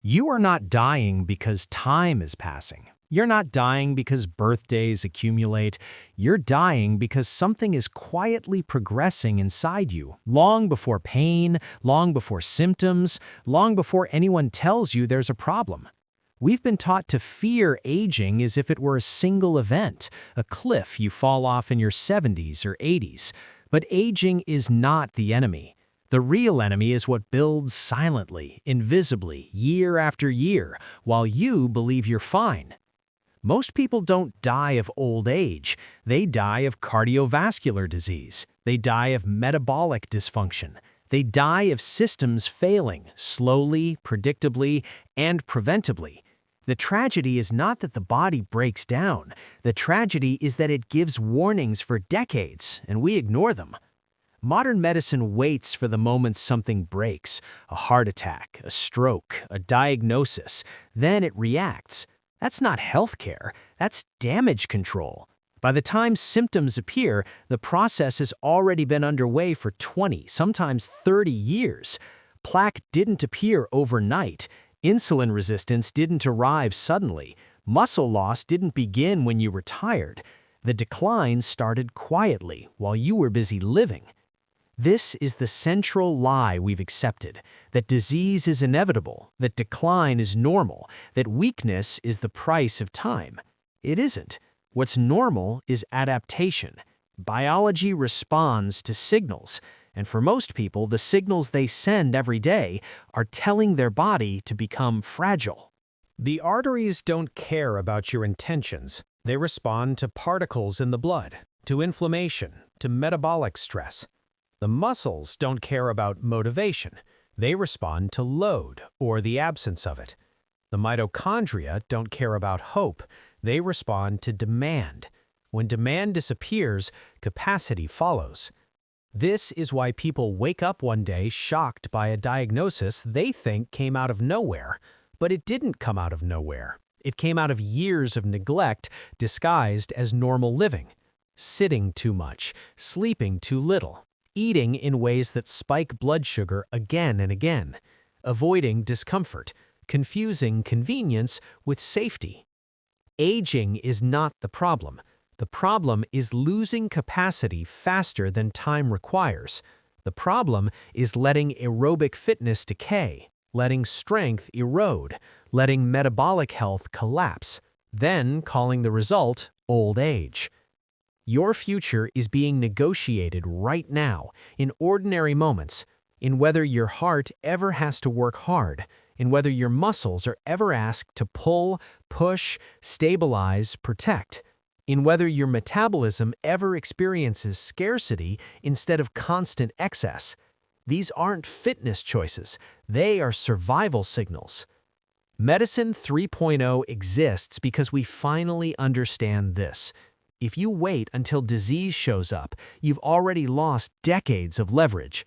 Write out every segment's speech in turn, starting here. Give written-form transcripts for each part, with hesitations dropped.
You are not dying because time is passing. You're not dying because birthdays accumulate. You're dying because something is quietly progressing inside you, long before pain, long before symptoms, long before anyone tells you there's a problem. We've been taught to fear aging as if it were a single event, a cliff you fall off in your 70s or 80s. But aging is not the enemy. The real enemy is what builds silently, invisibly, year after year, while you believe you're fine. Most people don't die of old age. They die of cardiovascular disease. They die of metabolic dysfunction. They die of systems failing, slowly, predictably, and preventably. The tragedy is not that the body breaks down. The tragedy is that it gives warnings for decades, and we ignore them. Modern medicine waits for the moment something breaks, a heart attack, a stroke, a diagnosis. Then it reacts. That's not healthcare, that's damage control. By the time symptoms appear, the process has already been underway for 20, sometimes 30 years. Plaque didn't appear overnight. Insulin resistance didn't arrive suddenly. Muscle loss didn't begin when you were tired. The decline started quietly while you were busy living. This is the central lie we've accepted, that disease is inevitable, that decline is normal, that weakness is the price of time. It isn't. What's normal is adaptation. Biology responds to signals, and for most people, the signals they send every day are telling their body to become fragile. The arteries don't care about your intentions. They respond to particles in the blood, to inflammation, to metabolic stress. The muscles don't care about motivation. They respond to load or the absence of it. The mitochondria don't care about hope. They respond to demand. When demand disappears, capacity follows. This is why people wake up one day shocked by a diagnosis they think came out of nowhere. But it didn't come out of nowhere. It came out of years of neglect disguised as normal living. Sitting too much, sleeping too little. Eating in ways that spike blood sugar again and again, avoiding discomfort, confusing convenience with safety. Aging is not the problem. The problem is losing capacity faster than time requires. The problem is letting aerobic fitness decay, letting strength erode, letting metabolic health collapse, then calling the result old age. Your future is being negotiated right now, in ordinary moments, in whether your heart ever has to work hard, in whether your muscles are ever asked to pull, push, stabilize, protect, in whether your metabolism ever experiences scarcity instead of constant excess. These aren't fitness choices, they are survival signals. Medicine 3.0 exists because we finally understand this. If you wait until disease shows up, you've already lost decades of leverage.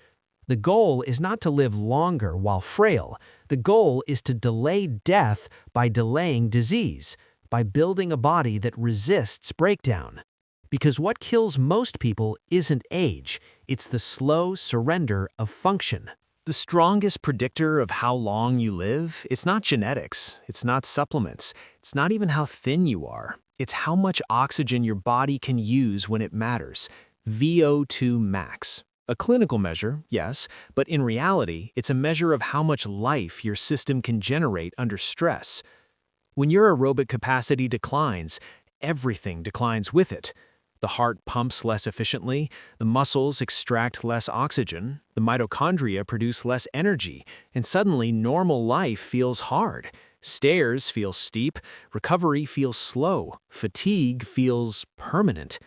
The goal is not to live longer while frail. The goal is to delay death by delaying disease, by building a body that resists breakdown. Because what kills most people isn't age, it's the slow surrender of function. The strongest predictor of how long you live, it's not genetics, it's not supplements, it's not even how thin you are. It's how much oxygen your body can use when it matters. VO2 max. A clinical measure, yes, but in reality, it's a measure of how much life your system can generate under stress. When your aerobic capacity declines, everything declines with it. The heart pumps less efficiently, the muscles extract less oxygen, the mitochondria produce less energy, and suddenly normal life feels hard. Stairs feel steep, recovery feels slow, fatigue feels permanent.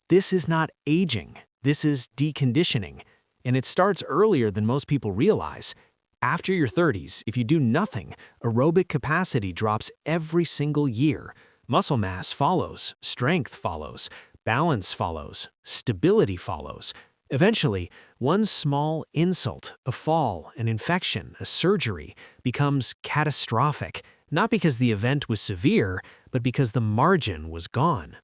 This is not aging, this is deconditioning, and it starts earlier than most people realize. After your 30s, if you do nothing, aerobic capacity drops every single year. Muscle mass follows, strength follows, balance follows, stability follows. Eventually, one small insult, a fall, an infection, a surgery, becomes catastrophic, not because the event was severe, but because the margin was gone.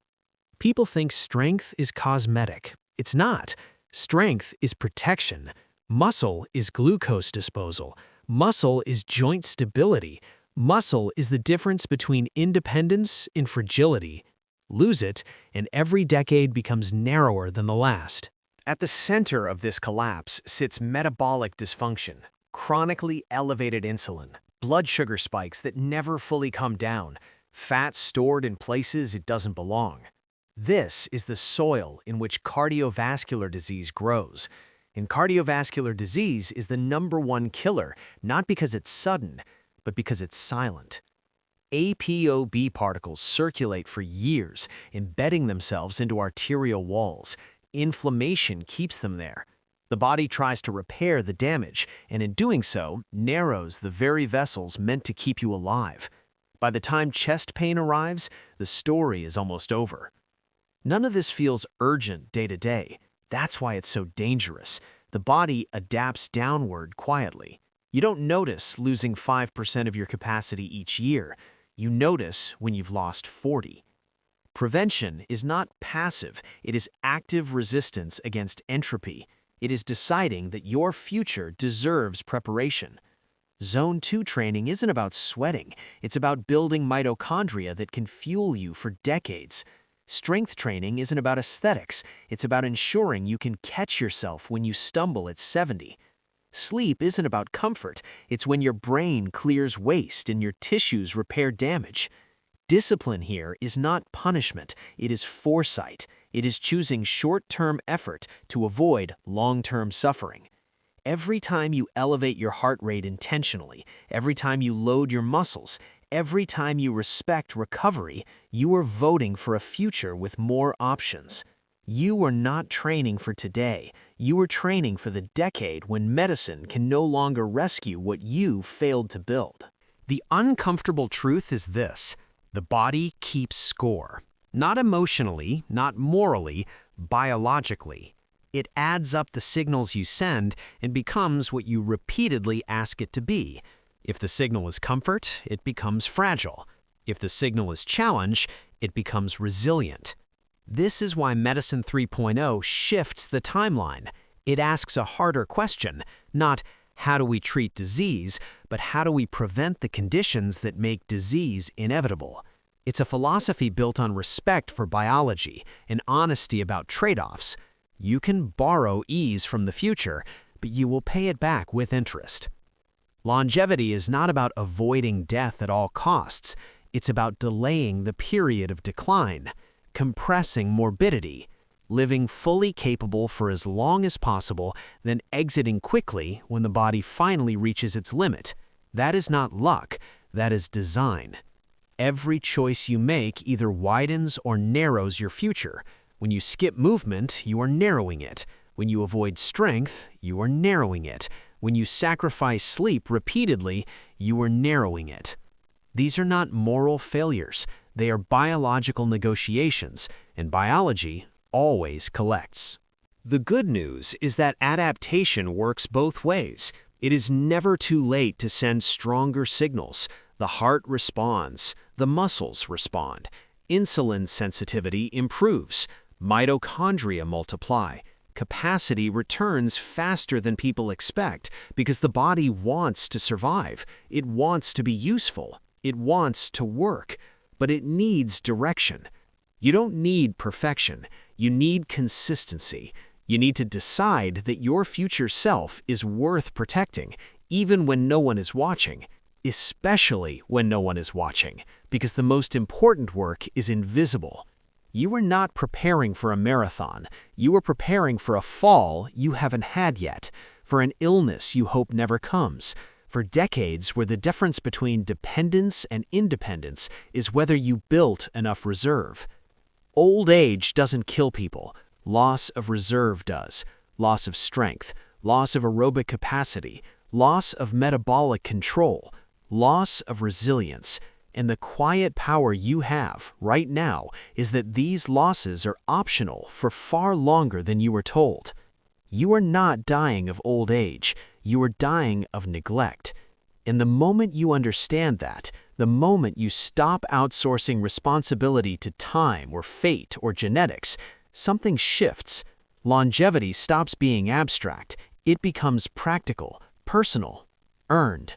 People think strength is cosmetic. It's not. Strength is protection. Muscle is glucose disposal. Muscle is joint stability. Muscle is the difference between independence and fragility. Lose it, and every decade becomes narrower than the last. At the center of this collapse sits metabolic dysfunction, chronically elevated insulin, blood sugar spikes that never fully come down, fat stored in places it doesn't belong. This is the soil in which cardiovascular disease grows. And cardiovascular disease is the #1 killer, not because it's sudden, but because it's silent. ApoB particles circulate for years, embedding themselves into arterial walls. Inflammation keeps them there. The body tries to repair the damage, and in doing so, narrows the very vessels meant to keep you alive. By the time chest pain arrives, the story is almost over. None of this feels urgent day to day. That's why it's so dangerous. The body adapts downward quietly. You don't notice losing 5% of your capacity each year. You notice when you've lost 40. Prevention is not passive, it is active resistance against entropy. It is deciding that your future deserves preparation. Zone 2 training isn't about sweating, it's about building mitochondria that can fuel you for decades. Strength training isn't about aesthetics, it's about ensuring you can catch yourself when you stumble at 70. Sleep isn't about comfort, it's when your brain clears waste and your tissues repair damage. Discipline here is not punishment, it is foresight. It is choosing short-term effort to avoid long-term suffering. Every time you elevate your heart rate intentionally, every time you load your muscles, every time you respect recovery, you are voting for a future with more options. You are not training for today, you are training for the decade when medicine can no longer rescue what you failed to build. The uncomfortable truth is this: the body keeps score. Not emotionally, not morally, biologically. It adds up the signals you send and becomes what you repeatedly ask it to be. If the signal is comfort, it becomes fragile. If the signal is challenge, it becomes resilient. This is why Medicine 3.0 shifts the timeline. It asks a harder question, not how do we treat disease, but how do we prevent the conditions that make disease inevitable. It's a philosophy built on respect for biology and honesty about trade-offs. You can borrow ease from the future, but you will pay it back with interest. Longevity is not about avoiding death at all costs. It's about delaying the period of decline, compressing morbidity, living fully capable for as long as possible, then exiting quickly when the body finally reaches its limit. That is not luck, that is design. Every choice you make either widens or narrows your future. When you skip movement, you are narrowing it. When you avoid strength, you are narrowing it. When you sacrifice sleep repeatedly, you are narrowing it. These are not moral failures. They are biological negotiations, and biology always collects. The good news is that adaptation works both ways. It is never too late to send stronger signals. The heart responds. The muscles respond. Insulin sensitivity improves. Mitochondria multiply. Capacity returns faster than people expect because the body wants to survive. It wants to be useful. It wants to work. But it needs direction. You don't need perfection. You need consistency. You need to decide that your future self is worth protecting, even when no one is watching. Especially when no one is watching, because the most important work is invisible. You are not preparing for a marathon. You are preparing for a fall you haven't had yet, for an illness you hope never comes, for decades where the difference between dependence and independence is whether you built enough reserve. Old age doesn't kill people. Loss of reserve does. Loss of strength, loss of aerobic capacity, loss of metabolic control, loss of resilience, and the quiet power you have right now is that these losses are optional for far longer than you were told. You are not dying of old age, you are dying of neglect. And the moment you understand that, the moment you stop outsourcing responsibility to time or fate or genetics, something shifts. Longevity stops being abstract, it becomes practical, personal, earned,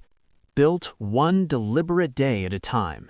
built one deliberate day at a time.